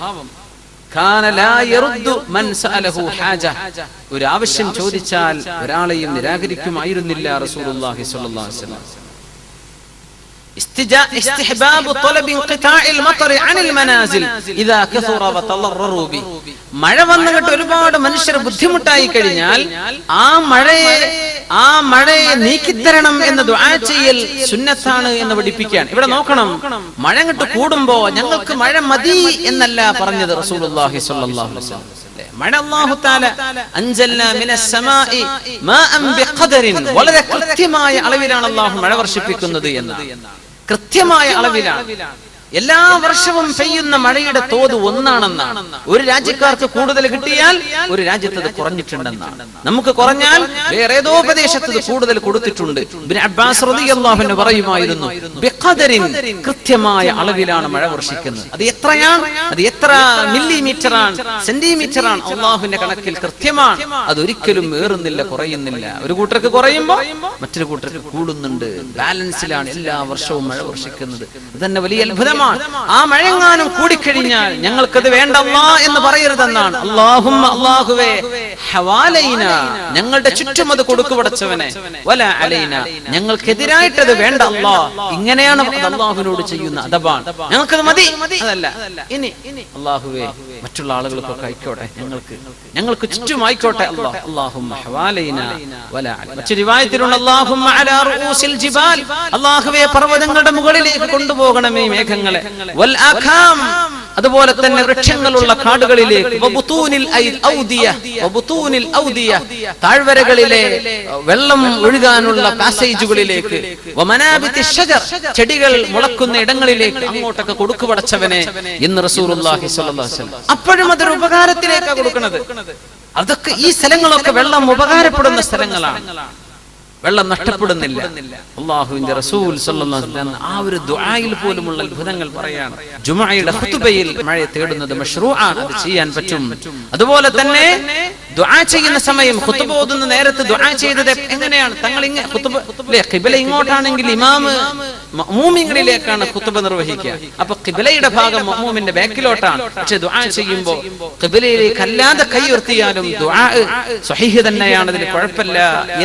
ഒരു ആവശ്യം ചോദിച്ചാൽ ഒരാളെയും നിരാകരിക്കുമായിരുന്നില്ല റസൂലുള്ളാഹി സ്വല്ലല്ലാഹു അലൈഹി വസല്ലം. ഇസ്തിഹ്ബാബു ത്വലബി ഇൻഖിതാഇൽ മത്ർ അനിൽ മനാസിൽ ഇദാ കസറ വതളററു ബി. മഴ വന്നിട്ട് ഒരുപാട് മനുഷ്യർ ബുദ്ധിമുട്ടായി കഴിഞ്ഞാൽ ആ മഴയെ നീക്കിത്തരണം എന്ന് ദുആ ചെയ്യൽ സുന്നത്താണ് എന്ന് പഠിപ്പിക്കാൻ. ഇവിടെ നോക്കണം, മഴ അങ്ങോട്ട് കൂടുമ്പോ ഞങ്ങൾക്ക് മഴ മതി എന്നല്ല പറഞ്ഞത് റസൂലുള്ളാഹി സ്വല്ലല്ലാഹു അലൈഹി വസല്ലം. മഴ അല്ലാഹു തആല അൻസൽനാ മിനസ് സമാഇ മാഅൻ ബിഖദറിൻ, വളരെ കൃത്യമായ അളവിലാണ് അല്ലാഹു മഴ വർഷിപ്പിക്കുന്നത് എന്ന്. കൃത്യമായ അളവിലാണ്. എല്ലാ വർഷവും പെയ്യുന്ന മഴയുടെ തോത് ഒന്നാണെന്നാണ്. ഒരു രാജ്യക്കാർക്ക് കൂടുതൽ കിട്ടിയാൽ ഒരു രാജ്യത്ത് അത് കുറഞ്ഞിട്ടുണ്ടെന്നാണ്. നമുക്ക് കുറഞ്ഞാൽ വേറെ ഏതോ പ്രദേശത്ത് കൂടുതൽ കൊടുത്തിട്ടുണ്ട്. ഇബ്നു അബ്ബാസ് റളിയല്ലാഹു അൻഹു പറയുമായിരുന്നു, ബിഖദറിൻ, കൃത്യമായ അളവിലാണ് മഴ വർഷിക്കുന്നത്. അത് എത്രയാണ്? അത് എത്ര മില്ലിമീറ്ററാണ്, സെന്റിമീറ്ററാണ്? അല്ലാഹുവിന്റെ കണക്കിൽ കൃത്യമാണ്. അതൊരിക്കലും ഏറുന്നില്ല, കുറയുന്നില്ല. ഒരു കൂട്ടർക്ക് കുറയുമ്പോ മറ്റൊരു കൂട്ടർക്ക് കൂടുന്നുണ്ട്. ബാലൻസിലാണ് എല്ലാ വർഷവും മഴ വർഷിക്കുന്നത്. ഇതന്നെ വലിയ അത്ഭുതം. ആ മഴങ്ങാനും കൂടിക്കഴിഞ്ഞാൽ ഞങ്ങൾക്കത് വേണ്ട അല്ലാഹ് എന്ന് പറയരുതെന്നാണ്. അല്ലാഹുമ്മ, അല്ലാഹുവേ, ഹവാലൈന, ഞങ്ങളുടെ ചുറ്റും അത് കൊടുക്കു പടച്ചവനെ, വലാ അലൈന, ഞങ്ങൾക്കെതിരായിട്ടത് വേണ്ട അല്ലാഹ്. ഇങ്ങനെയാണ് അല്ലാഹുവിനോട് ചെയ്യുന്ന അദബാണ്. ഞങ്ങൾക്കത് മതി, അതല്ല. ഇനി അല്ലാഹുവേ, മറ്റുള്ള ആളുകൾക്കൊക്കെ ആയിക്കോട്ടെ, ഞങ്ങൾക്ക് ചുറ്റും ആയിക്കോട്ടെ. അല്ലാഹുമ്മ ഹവാലൈന വലാ അലൈന. മറ്റൊരു റിവായത്തിലുണ്ട്, അല്ലാഹുമ്മ അലാ റൂസിൽ ജിബാൽ, അല്ലാഹുവേ, പർവ്വതങ്ങളുടെ മുകളിലേക്ക് കൊണ്ടുപോകണമേ മേഘങ്ങൾ. വൽ ആഖാം, അതുപോലെ തന്നെ വൃക്ഷങ്ങളുള്ള കാടുകളിലേക്ക്. വബുതൂനിൽ ഔദിയ, വബുതൂനിൽ ഔദിയ, താഴ്വരകളിലെ വെള്ളം ഒഴുകാനുള്ള പാസേജുകളിലേക്ക്. വമനാബിത്തി ഷജർ, ചെടികൾ മുളക്കുന്ന ഇടങ്ങളിലേക്ക് അങ്ങോട്ടൊക്കെ കൊടുക്കു പടച്ചവനെ എന്ന് റസൂലുള്ളാഹി സ്വല്ലല്ലാഹു അലൈഹി വസല്ലം. അപ്പോഴും അതൊരു ഉപകാരത്തിലേക്കാണ് കൊടുക്കുന്നത്. അതൊക്കെ ഈ സ്ഥലങ്ങളൊക്കെ വെള്ളം ഉപകാരപ്പെടുന്ന സ്ഥലങ്ങളാണ്. വെള്ളം നഷ്ടപ്പെടുന്നില്ല. അല്ലാഹുവിന്റെ റസൂൽ സ്വല്ലല്ലാഹു അലൈഹി വസല്ലം ആ ഒരു ദുആയിൽ പോലുമുള്ള അത്ഭുതങ്ങൾ പറയാണ്. ജുമുഅയുടെ ഖുതുബയിൽ മഴ തേടുന്നത് മശ്റൂആണ്, അത് ചെയ്യാൻ പറ്റും. അതുപോലെ തന്നെ ദുആ ചെയ്യുന്ന സമയം ഖുതുബ ഓതുന്ന നേരത്ത് ദുആ ചെയ്തത് എങ്ങനെയാണ്? തങ്ങൾ ഖിബല ഇങ്ങോട്ടാണെങ്കിൽ ഇമാമ് മഅ്മൂമിങ്ങളിലേക്കാണ് ഖുതുബ നിർവഹിക്കുക. അപ്പൊ ഖിബലയുടെ ഭാഗം മഅ്മൂമിന്റെ ബാക്കിലോട്ടാണ്. പക്ഷെ ദുആ ചെയ്യുമ്പോൾ ഖിബലയിലേക്ക് അല്ലാതെ കൈ ഉയർത്തിയാലും ദുആ സ്വഹീഹ് തന്നെയാണ്, അതിൽ കുഴപ്പമില്ല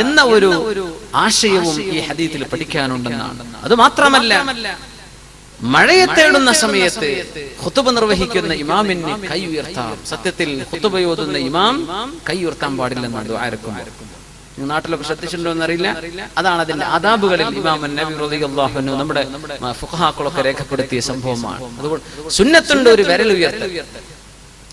എന്ന ഒരു ആശയവും ഈ ഹദീസിൽ പഠിക്കാനുണ്ടെന്നാണ്. അത് മാത്രമല്ല, മഴയെ തേടുന്ന സമയത്ത് ഖുതുബ നിർവഹിക്കുന്ന ഇമാമിന് കൈ ഉയർത്താം. സത്യത്തിൽ ഖുതുബ ഓതുന്ന ഇമാം കൈ ഉയർത്താൻ പാടില്ലെന്നാണ് ദുആരക്കും. നാട്ടിലൊക്കെ ശ്രദ്ധിച്ചിട്ടുണ്ടോ എന്നറിയില്ല. അതാണ് അതിന്റെ ആദാബുകളിൽ ഇമാം നബവി റളിയല്ലാഹു അൻഹു നമ്മുടെ ഫുഖഹാക്കളൊക്കെ രേഖപ്പെടുത്തിയ സംഭവമാണ്. അതുകൊണ്ട് സുന്നത്തുണ്ട് ഒരു വിരൽ ഉയർത്തൽ.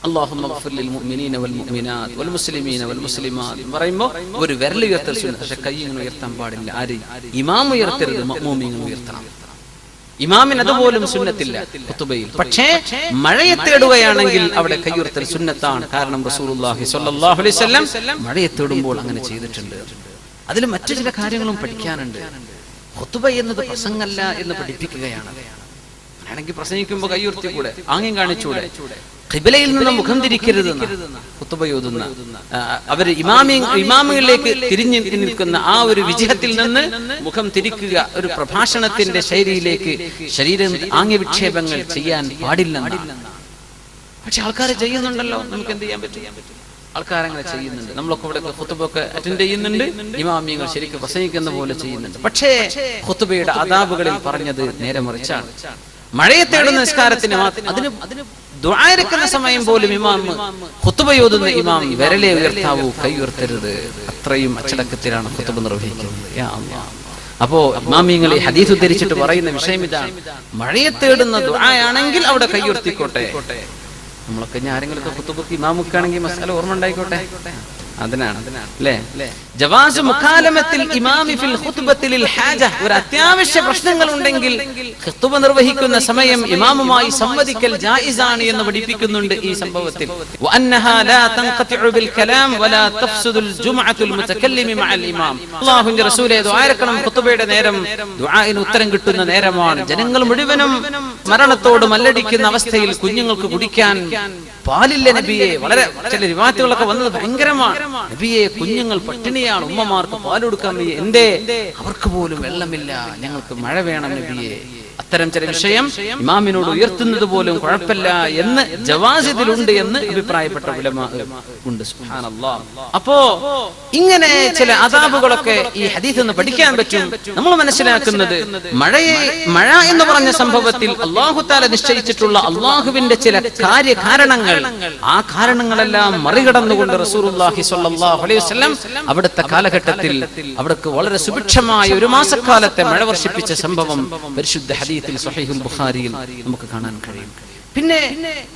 അല്ലാഹുമ്മ ഗ്ഫിർ ലിൽ മുഅ്മിനീന വൽ മുഅ്മിനാത്ത് വൽ മുസ്ലിമീന വൽ മുസ്ലിമാത്ത് പറയുമ്പോൾ ഒരു വിരൽ ഉയർത്തൽ സുന്നത്ത്. പക്ഷെ കൈ ഇങ്ങനെ ഉയർത്താൻ പാടില്ല. ആര്? ഇമാം ഉയർത്തരുത്, മഅ്മൂമിങ്ങൾ ഉയർത്തണം. ഇമാമിന് അതുപോലും സുന്നത്തില്ല ഖുതുബയിൽ. പക്ഷേ മഴയെ തേടുകയാണെങ്കിൽ അവിടെ കൈയുയർത്തൽ സുന്നത്താണ്. കാരണം റസൂലുള്ളാഹി സ്വല്ലല്ലാഹു അലൈഹി വസല്ലം മഴയെ തേടുമ്പോൾ അങ്ങനെ ചെയ്തിട്ടുണ്ട്. അതിൽ മറ്റു ചില കാര്യങ്ങളും പഠിക്കാനുണ്ട്. ഖുതുബ എന്നത് പ്രസംഗമല്ല എന്ന് പഠിപ്പിക്കുകയാണ്. ആണെങ്കിൽ പ്രസംഗിക്കുമ്പോൾ കൈയുയർത്തി കൂടെ, ആംഗ്യം കാണിച്ചൂടെ? ഖിബലയിൽ നിന്ന് മുഖം തിരിക്കരുത്. ഖുതുബ ഓതുന്ന അവര് ഇമാമിലേക്ക് തിരിഞ്ഞു നിൽക്കുന്ന ആ ഒരു വിജയത്തിൽ നിന്ന് മുഖം തിരിക്കുക, ഒരു പ്രഭാഷണത്തിന്റെ ശൈലിയിലേക്ക് ശരീരം ആംഗ്യവിക്ഷേപങ്ങൾ ചെയ്യാൻ പാടില്ലെന്നാണ്. പക്ഷെ ആൾക്കാരെ ചെയ്യുന്നുണ്ടല്ലോ. നമുക്ക് എന്ത് ചെയ്യാൻ പറ്റും? ആൾക്കാരങ്ങനെ ചെയ്യുന്നുണ്ട്. നമ്മളൊക്കെ ഇവിടെ ഖുതുബൊക്കെ അറ്റൻഡ് ചെയ്യുന്നുണ്ട്, ഇമാമിയങ്ങൾ ശരിക്കും പ്രസംഗിക്കുന്ന പോലെ ചെയ്യുന്നുണ്ട്. പക്ഷേ ഖുതുബയുടെ ആദാബുകളിൽ പറഞ്ഞത് നേരെ മറിച്ചാണ്. മഴയെ തേടുന്ന നിസ്കാരത്തിന് അതിന് ദുആയിരക്കുന്ന സമയം പോലും ഇമാം ഖുതുബ ഓതുന്ന ഇമാം വിരലേ ഉയർത്താവൂ, കൈ ഉയർത്തരുത്. അത്രയും അച്ചടക്കത്തിലാണ് ഖുതുബ നിർവഹിക്കുന്നത്. യാ അല്ലാഹ്. അപ്പോ ഇമാമിങ്ങൾ ഈ ഹദീസ് ഉദ്ധരിച്ചിട്ട് പറയുന്ന വിഷയം ഇതാണ്: മഴയെ തേടുന്ന ദുആയാണെങ്കിൽ അവിടെ കൈ ഉയർത്തിക്കോട്ടെ. നമ്മളൊക്കെ ആരെങ്കിലും ഖുതുബക്ക് ഇമാമുക്കാണെങ്കിൽ മസാല ഓർമ്മ ഉണ്ടായിക്കോട്ടെ. അതിനാണ് അല്ലേ ജവാസ് മുഖാലമത്തിൽ ഇമാമി ഫിൽ ഖുത്ബത്തിൽ ഹാജ. ഒരു അത്യാവശ്യ പ്രശ്നങ്ങൾ ഉണ്ടെങ്കിൽ ഖുത്ബ നിർവഹിക്കുന്ന സമയം ഇമാമുമായി സംവദിക്കൽ ജായിസാണ് എന്ന് പഠിപ്പിക്കുന്നുണ്ട് ഈ സംഭവത്തിൽ. വഅന്നഹാ ലാ തൻഖതിഉ ബിൽ കലാം വലാ തഫ്സുദുൽ ജുമുഅത്തുൽ മുതകല്ലിമി മഅൽ ഇമാം. അല്ലാഹുവിന്റെ റസൂലേ ദുആയിരക്കണം ഖുത്ബയുടെ നേരം ദുആഇന് ഉത്തരം കിട്ടുന്ന നേരമാണ്. ജനങ്ങൾ മുഴുവനും മരണത്തോട് മല്ലടിക്കുന്ന അവസ്ഥയിൽ കുഞ്ഞുങ്ങൾക്ക് കുടിക്കാൻ പാലില്ല നബിയെ. വളരെ ചില റിവായത്തുകളൊക്കെ വന്നത് ഭയങ്കരമാണ്. നബിയെ, കുഞ്ഞുങ്ങൾ പട്ടിണിയാണ്, ഉമ്മമാർക്ക് പാൽ കൊടുക്കാൻ വയ്യ, എന്തേ അവർക്ക് പോലും വെള്ളമില്ല, ഞങ്ങൾക്ക് മഴ വേണം നബിയെ. അത്തരം ചില വിഷയം ഇമാമിനോട് ഉയർത്തുന്നത് പോലും കുഴപ്പമില്ല എന്ന് ജവാസിദിലുണ്ട് എന്ന് അഭിപ്രായപ്പെട്ട ഉലമാ ഉണ്ട്. സുബ്ഹാനല്ലാഹ്. അപ്പോ ഇങ്ങനെ ചില അദാബുകളൊക്കെ ഈ ഹദീസിൽ നിന്ന് പഠിക്കാൻ പറ്റും. നമ്മൾ മനസ്സിലാക്കുന്നത് മഴ എന്ന് പറഞ്ഞ സംഭവത്തിൽ അല്ലാഹു തആല നിശ്ചയിച്ചിട്ടുള്ള അല്ലാഹുവിന്റെ ചില കാര്യകാരണങ്ങൾ, ആ കാരണങ്ങളെല്ലാം മറികടന്നുകൊണ്ട് റസൂലുള്ളാഹി സ്വല്ലല്ലാഹു അലൈഹി വസല്ലം അവിടുത്തെ കാലഘട്ടത്തിൽ അവിടേക്ക് വളരെ സുഭിക്ഷമായ ഒരു മാസക്കാലത്തെ മഴ വർഷിപ്പിച്ച സംഭവം പരിശുദ്ധ ഹദീസിൽ സ്വഹീഹുൽ ബുഖാരിയിൽ നമുക്ക് കാണാൻ കഴിയും. പിന്നെ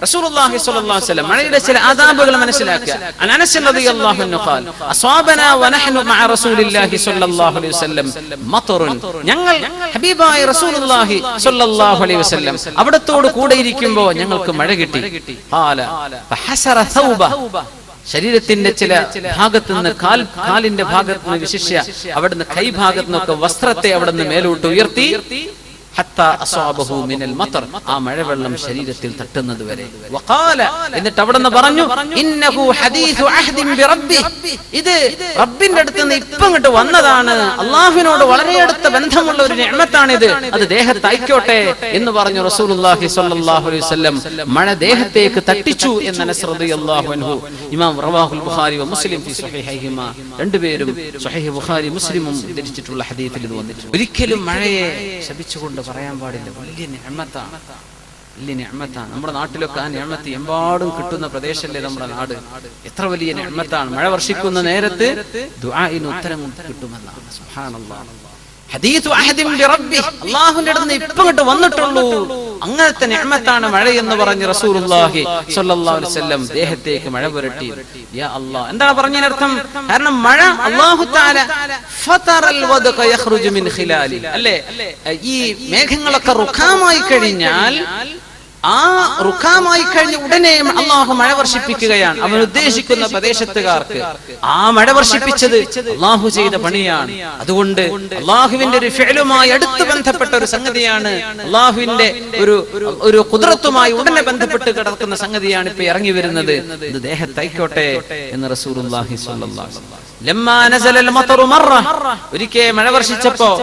റസൂലുള്ളാഹി സ്വല്ലല്ലാഹു അലൈഹി വസല്ലം മഴയുടെ ചില ആദാബുകൾ മനസ്സിലാക്കുക. അനസ് റളിയല്ലാഹു അൻഹു ഖാൽ അസ്വാബനാ വനഹ്നു മഅ റസൂലില്ലാഹി സ്വല്ലല്ലാഹു അലൈഹി വസല്ലം മത്റുൻ. ഞങ്ങൾ ഹബീബായ റസൂലുള്ളാഹി സ്വല്ലല്ലാഹു അലൈഹി വസല്ലം അവിടത്തോട് കൂടെ ഇരിക്കുമ്പോൾ ഞങ്ങൾക്ക് മഴ കിട്ടി. ഖാല ഫഹസറ തൗബ. ശരീരത്തിന്റെ ചില ഭാഗത്ത് നിന്ന് കാലിന്റെ ഭാഗത്ത് നിന്ന് വിശിഷ്യ അവിടുന്ന് കൈ ഭാഗത്ത് നിന്നൊക്കെ വസ്ത്രത്തെ അവിടുന്ന് മേലോട്ട് ഉയർത്തി ആ മഴവെള്ളം ശരീരത്തിൽ തട്ടുന്നത് വരെ. എന്നിട്ട് അവിടുന്ന് പറഞ്ഞു, ഇത് റബ്ബിന്റെ അടുത്ത് നിന്ന് ഇപ്പം ഇങ്ങോട്ട് വന്നതാണ്, അള്ളാഹുവിനോട് വളരെ അടുത്ത ബന്ധമുള്ള ഒരു നിഅമത്താണിത്, അത് ദേഹത്ത് അയക്കോട്ടെ എന്ന് പറഞ്ഞു റസൂലുള്ളാഹി സ്വല്ലല്ലാഹു അലൈഹി വസല്ലം. മഴ ദേഹത്തേക്ക് തട്ടിച്ചു എന്ന് അനസ് റളിയല്ലാഹു അൻഹു ഇമാം റവാഹുൽ ബുഖാരി വ മുസ്ലിം ഫി സ്വഹീഹൈഹിമാ, രണ്ടുപേരും സ്വഹീഹ് ബുഖാരി മുസ്ലിമും ഉദ്ധരിച്ചിട്ടുള്ള ഹദീസിൽ ഇത് വന്നിട്ടുണ്ട്. ഒരിക്കലും മഴയെ ശപിച്ചുകൊണ്ട് പറയാൻ പാടില്ല. വലിയ നിഅമത്താണ്, വലിയ നിഅമത്താണ്. നമ്മുടെ നാട്ടിലൊക്കെ ആ നിഅമത്ത് എമ്പാടും കിട്ടുന്ന പ്രദേശമല്ലേ നമ്മുടെ നാട്. എത്ര വലിയ നിഅമത്താണ്. മഴ വർഷിക്കുന്ന നേരത്ത് ദുആഇന് ഉത്തരം കിട്ടുമെന്നാണ്. സുബ്ഹാനല്ലാഹ്. ഹദീസു അഹദിൻ ബിറബ്ബി, അല്ലാഹുവിന്റെ അടുത്ത് നിന്ന് ഇപ്പം ഇങ്ങോട്ട് വന്നിട്ടുള്ളൂ. അങ്ങനത്തെ നിഅമത്താണ് മഴ എന്ന് പറഞ്ഞ് റസൂലുള്ളാഹി സ്വല്ലല്ലാഹു അലൈഹി വസല്ലം ദേഹത്തേക്ക് മഴ പുരട്ടി. യാ അല്ലാഹ്, എന്താണ് പറഞ്ഞതിനർത്ഥം? കാരണം മഴ അല്ലാഹു തആല ഫതറൽ വദ്ഖ യഖ്റുജു മിൻ ഖിലാലി, അല്ലേ, ഈ മേഘങ്ങളൊക്കെ റുഖാമായി കഴിഞ്ഞാൽ ആ റുഖാമായി കഴിഞ്ഞ ഉടനെ അള്ളാഹു മഴ വർഷിപ്പിക്കുകയാണ്. അവൻ ഉദ്ദേശിക്കുന്ന പ്രദേശത്തുകാർക്ക് ആ മഴ വർഷിപ്പിച്ചത് അള്ളാഹു ചെയ്ത പണിയാണ്. അതുകൊണ്ട് അള്ളാഹുവിന്റെ ഒരു ഫിഅലുമായി അടുത്ത് ബന്ധപ്പെട്ട ഒരു സംഗതിയാണ്, അള്ളാഹുവിന്റെ ഒരു ഖുദ്റത്തുമായി ഉടനെ ബന്ധപ്പെട്ട് കിടക്കുന്ന സംഗതിയാണ് ഇപ്പൊ ഇറങ്ങി വരുന്നത്. ഇത് ദേഹത്തായിക്കോട്ടെ എന്ന് റസൂലുള്ളാഹി സ്വല്ലല്ലാഹു അലൈഹി വസല്ലം ലമ്മാ നസലൽ മതറു മറ, ഒരിക്കൽ മഴ വർഷിച്ചപ്പോൾ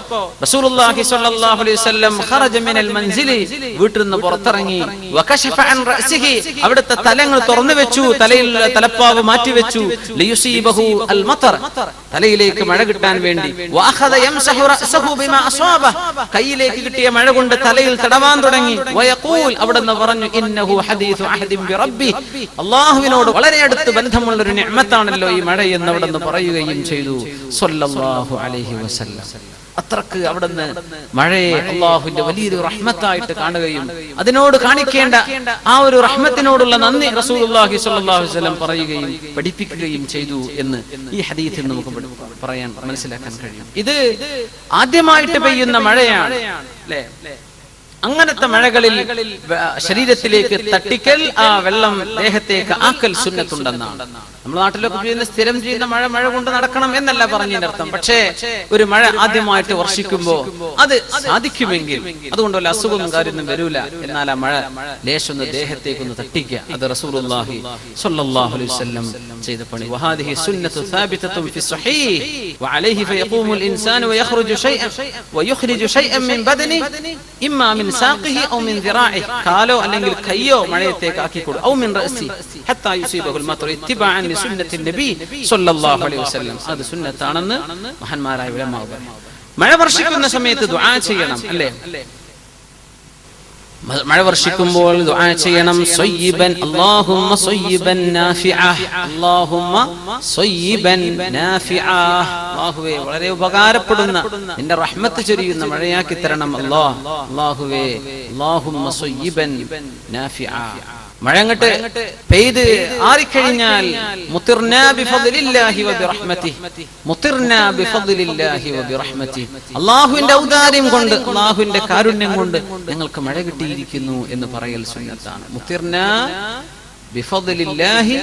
റസൂലുള്ളാഹി സ്വല്ലല്ലാഹു അലൈഹി വസല്ലം ഖറജ മിനൽ മൻസിലി, വീട്ടിൽ നിന്ന് പുറത്തിറങ്ങി, വകശഫ അൻ റഅസിഹി, അവിടുത്തെ തലങ്ങൾ തുറന്നു വെച്ചു, തലയിൽ തലപ്പാവ് മാറ്റി വെച്ചു, ലിയുസീബഹു അൽ മതർ, തലയിലേക്ക് മഴ കിട്ടാൻ വേണ്ടി, വഅഖദ യംസഹു റഅസഹു ബിമാ അസ്വാബ, കയ്യിലേക്ക് കിട്ടിയ മഴ കൊണ്ട് തലയിൽ തടവാൻ തുടങ്ങി, വയഖൂൽ, അവിടുന്ന് പറഞ്ഞു, ഇന്നഹു ഹദീസു അഹദിൻ ബിറബ്ബി, അല്ലാഹുവിനോട് വളരെ അടുത്ത് ബന്ധമുള്ള ഒരു നിഅമത്താണല്ലോ ഈ മഴ എന്ന് അവിടുന്ന് പറയുകയും ചെയ്തു സ്വല്ലല്ലാഹു അലൈഹി വസല്ലം. അത്രക്ക് അവിടുന്ന് മഴയെ അള്ളാഹുവിന്റെ വലിയൊരു റഹ്മത്തായിട്ട് കാണുകയും അതിനോട് കാണിക്കേണ്ട ആ ഒരു റഹ്മത്തിനോടുള്ള നന്ദി റസൂലുള്ളാഹി സ്വല്ലല്ലാഹു അലൈഹി വസല്ലം പറയുകയും പഠിപ്പിക്കുകയും ചെയ്തു എന്ന് ഈ ഹദീസിൽ നമുക്ക് മനസ്സിലാക്കാൻ കഴിയും. ഇത് ആദ്യമായിട്ട് പെയ്യുന്ന മഴയാണ് അല്ലേ? അങ്ങനത്തെ മഴകളിൽ ശരീരത്തിലേക്ക് തട്ടിക്കൽ, ആ വെള്ളം ദേഹത്തേക്ക് ആക്കൽ സുന്നത്തുണ്ടെന്നാണ്. നമ്മുടെ നാട്ടിലൊക്കെ ചെയ്യുന്ന സ്ഥിരം ചെയ്യുന്ന മഴ കൊണ്ട് നടക്കണം എന്നല്ല പറഞ്ഞതിന്റെ അർത്ഥം. പക്ഷേ ഒരു മഴ ആദ്യമായിട്ട് വർഷിക്കുമ്പോ അത് സാധിക്കുമെങ്കിൽ അതുകൊണ്ട് വല്ല അസുഖവും കാര്യമൊന്നും വരൂല. എന്നാൽ ആ മഴ ലേശൊന്ന് ദേഹത്തേക്കൊന്ന് തട്ടിക്കുക, അത് റസൂലുള്ളാഹി സ്വല്ലല്ലാഹു അലൈഹി വസല്ലം ചെയ്ത പണി. വഹാദിഹി സുന്നത്തു സാബിതത്തുൻ ഫി സ്വഹീഹ് വഅലൈഹി ഫയഖൂമുൽ ഇൻസാനു വയഖ്റുജു ശൈഅൻ വയുഖ്രിജു ശൈഅൻ മിൻ ബദനി ഇമ്മാ മിൻ സാഖിഹി ഔ മിൻ ദിറാഇഹി, കാലോ അല്ലെങ്കിൽ കയ്യോ മഴയത്തേക്ക് ആക്കിക്കൊടു, ഔ മിൻ റഅസി ഹത്താ യുസീബഹുൽ മത്റു ഇത്തിബാഅൻ ലിസുന്നത്തി നബി സ്വല്ലല്ലാഹു അലൈഹി വസല്ലം. അത് സുന്നത്താണെന്ന് മഹാന്മാരായ ഉലമാ പറഞ്ഞു. മഴ വർഷിക്കുന്ന സമയത്ത് ദുആ ചെയ്യണം അല്ലേ? മഴ വർഷിക്കുമ്പോൾ ദുആ ചെയ്യണം, സ്വയ്യിബൻ അല്ലാഹുമ്മ സ്വയ്യിബൻ നാഫിഅ, അല്ലാഹുമ്മ സ്വയ്യിബൻ നാഫിഅ, അല്ലാഹുവേ വളരെ ഉപകാരപ്പെടുന്ന നിന്റെ റഹ്മത്ത് ചൊരിയുന്ന മഴയാക്കി തരണം അല്ലാഹ്, അല്ലാഹുവേ അല്ലാഹുമ്മ സ്വയ്യിബൻ നാഫിഅ. മഴ അങ്ങട്ട് പെയ്ത് ആറിക്കഴിഞ്ഞാൽ മുത്തിർനാ ബിഫദ്ലില്ലാഹി വബിറഹ്മതിഹി, മുത്തിർനാ ബിഫദ്ലില്ലാഹി വബിറഹ്മതിഹി, അല്ലാഹുവിന്റെ ഔദാര്യം കൊണ്ട് അല്ലാഹുവിന്റെ കാരുണ്യം കൊണ്ട് ഞങ്ങൾക്ക് മഴ കിട്ടിയിരിക്കുന്നു എന്ന് പറയൽ സുന്നത്താണ്. മുത്തിർനാ ബിഫദ്ലില്ലാഹി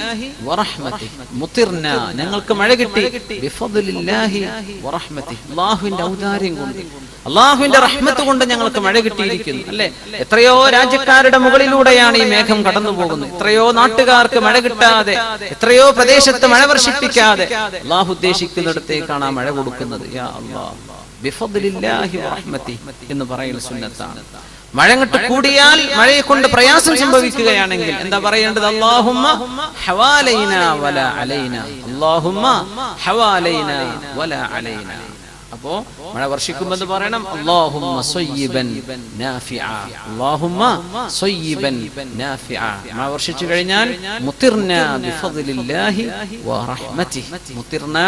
വറഹ്മതിഹി, മുത്തിർനാ ഞങ്ങൾക്ക് മഴ കിട്ടി, ബിഫദ്ലില്ലാഹി വറഹ്മതിഹി അല്ലാഹുവിന്റെ ഔദാര്യം കൊണ്ട് അല്ലാഹുവിന്റെ റഹ്മത്ത് കൊണ്ട് ഞങ്ങൾക്ക് മഴ കിട്ടിയിരിക്കുന്നു അല്ലേ? എത്രയോ രാജ്യക്കാരുടെ മുകളിലൂടെയാണ് ഈ മേഘം കടന്നു പോകുന്നത്. എത്രയോ നാട്ടുകാർക്ക് മഴ കിട്ടാതെ, എത്രയോ പ്രദേശത്ത് മഴ വർഷിപ്പിക്കാതെ അല്ലാഹു ഉദ്ദേശിക്കുന്നിടത്തേക്കാണ് ആ മഴ കൊടുക്കുന്നത്. യാ അല്ലാഹ് ബിഫദ്ലില്ലാഹി വറഹ്മതിഹി എന്ന് പറയൽ സുന്നത്താണ്. മഴ അങ്ങട്ട് കൂടിയാൽ മഴയെ കൊണ്ട് പ്രയാസം സംഭവിക്കുകയാണെങ്കിൽ എന്താ പറയേണ്ടത്? അല്ലാഹുമ്മ ഹവാലൈനാ വലാ അലൈനാ, അല്ലാഹുമ്മ ഹവാലൈനാ വലാ അലൈനാ. അപ്പോ മഴ വർഷിക്കുമെന്ന് പറയണം, അല്ലാഹുമ്മ സ്വയ്യിബൻ നാഫിഅ, അല്ലാഹുമ്മ സ്വയ്യിബൻ നാഫിഅ. മഴ വർഷിച്ചു കഴിഞ്ഞാൽ മുത്തിർനാ ബിഫദ്ലില്ലാഹി വറഹ്മതിഹി, മുത്തിർനാ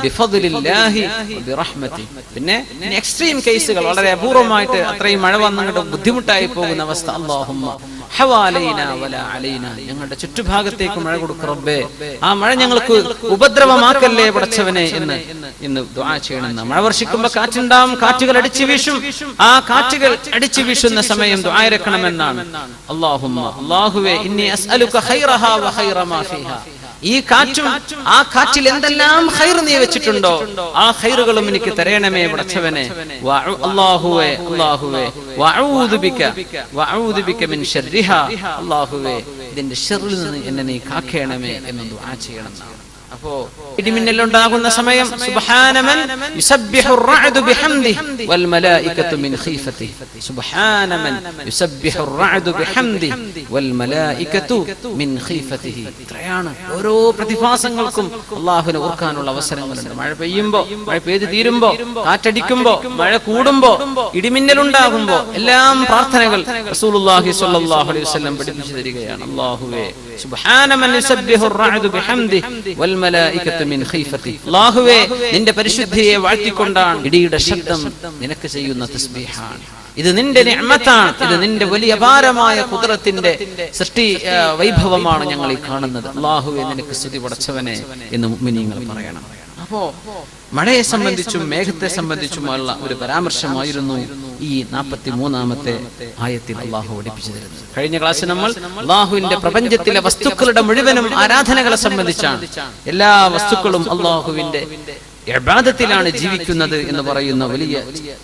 ബിഫദ്ലില്ലാഹി വബിറഹ്മതിഹി. പിന്നെ എക്സ്ട്രീം കേസുകൾ, വളരെ അപൂർവമായിട്ട് അത്രയും മഴ വന്നിട്ട് ബുദ്ധിമുട്ടായി പോകുന്ന അവസ്ഥ, അല്ലാഹുമ്മ ഹവാലൈനാ വലാ അലൈനാ, ഞങ്ങളുടെ ചുറ്റുഭാഗത്തേക്ക് മഴ കൊടുക്ക് റബ്ബേ, ആ മഴ ഞങ്ങൾക്ക് ഉപദ്രവമാക്കല്ലേ പടച്ചവനെ എന്ന് ദുആ ചെയ്യണം. മഴ വർഷിക്കുമ്പോൾ കാറ്റുണ്ടാവും, കാറ്റുകൾ അടിച്ചു വീശും. ആ കാറ്റുകൾ അടിച്ചു വീശുന്ന സമയം ദുആ ഇറക്കണമെന്നാണ്. അല്ലാഹുമ്മ അല്ലാഹുവേ ഇന്നി അസ്അലുക ഖൈറഹാ വ ഖൈറ മാ ഫീഹാ, ഈ കാറ്റും ആ കാറ്റിൽ എന്തെല്ലാം ഖൈർ നീ വെച്ചിട്ടുണ്ടോ ആ ഖൈറുകളും എനിക്ക് തരണമേ പടച്ചവനെ. അല്ലാഹുവേ അല്ലാഹുവേ വഅഊദു ബിക മിൻ ശർരിഹാ, അല്ലാഹുവേ ഇതിന്റെ ശർറിൽ നിന്ന് എന്നെ നീ കാക്കേണമേ എന്ന് ദുആ ചെയ്യണം. അപ്പോ ഇടിമിന്നലുണ്ടാകുന്ന സമയം സുബ്ഹാനമൻ യുസബ്ബിഹുർ റഅദു ബിഹംദിഹി വൽ മലായികതു മിൻ ഖീഫതിഹി, സുബ്ഹാനമൻ യുസബ്ബിഹുർ റഅദു ബിഹംദിഹി വൽ മലായികതു മിൻ ഖീഫതിഹി. ഇത്രയാണ് ഓരോ പ്രതിഭാസങ്ങൾക്കും അല്ലാഹുവിനെ ഓർക്കാനുള്ള അവസരങ്ങളുണ്ട്. മഴ പെയ്യുമ്പോൾ, മഴ പെയ്ത് തീരുമ്പോൾ, കാറ്റടിക്കുമ്പോൾ, മഴ കൂടുമ്പോൾ, ഇടിമിന്നലുണ്ടാകുമ്പോൾ എല്ലാം പ്രാർത്ഥനകൾ റസൂലുള്ളാഹി സ്വല്ലല്ലാഹു അലൈഹി വസല്ലം പഠിപ്പിച്ചു തരികയാണ്. അല്ലാഹുവേ സുബ്ഹാനമൻ യുസബ്ബിഹുർ റഅദു ബിഹംദിഹി വൽ മലായികതു മിൻ ഖീഫതി, അല്ലാഹുവേ നിന്റെ പരിശുദ്ധിയെ വാഴ്ത്തിക്കൊണ്ടാണ് ഇടിയുടെ ശബ്ദം നിനക്ക് ചെയ്യുന്ന തസ്ബീഹാണ്. ഇത് നിന്റെ നിഅമത്താണ്, ഇത് നിന്റെ വലിയ അപാരമായ ഖുദ്റത്തിന്റെ സൃഷ്ടി വൈഭവമാണ് ഞങ്ങൾ ഈ കാണുന്നത്. അല്ലാഹുവേ നിനക്ക് സ്തുതി പടച്ചവനെ എന്ന് മുഅ്മിനീങ്ങൾ പറയണം. ആ അപ്പോ മഴയെ സംബന്ധിച്ചും മേഘത്തെ സംബന്ധിച്ചുമുള്ള ഒരു പരാമർശമായിരുന്നു ഈ 43-ാമത്തെ ആയത്തിൽ അള്ളാഹു പഠിപ്പിച്ചു തരുന്നത്. കഴിഞ്ഞ ക്ലാസ്സിൽ നമ്മൾ അള്ളാഹുവിന്റെ പ്രപഞ്ചത്തിലെ വസ്തുക്കളുടെ മുഴുവനും ആരാധനകളെ സംബന്ധിച്ചാണ്. എല്ലാ വസ്തുക്കളും അള്ളാഹുവിന്റെ ഇബാദത്തിലാണ് ജീവിക്കുന്നത് എന്ന് പറയുന്ന വലിയ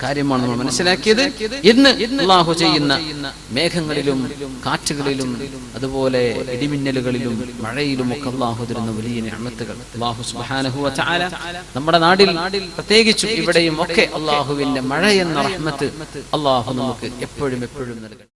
കാര്യമാണ് നമ്മൾ മനസ്സിലാക്കിയത്. ഇന്ന് അല്ലാഹു ചെയ്യുന്ന മേഘങ്ങളിലും കാറ്റുകളിലും അതുപോലെ ഇടിമിന്നലുകളിലും മഴയിലും ഒക്കെ അല്ലാഹു തരുന്ന വലിയ നിഅമത്തുകൾ അല്ലാഹു സുബ്ഹാനഹു വ തആല നമ്മുടെ നാട്ടിൽ പ്രത്യേകിച്ചും ഇവിടെയും ഒക്കെ അല്ലാഹുവിന്റെ മഴ എന്ന റഹ്മത്ത് അല്ലാഹു നമുക്ക് എപ്പോഴും നൽകട്ടെ.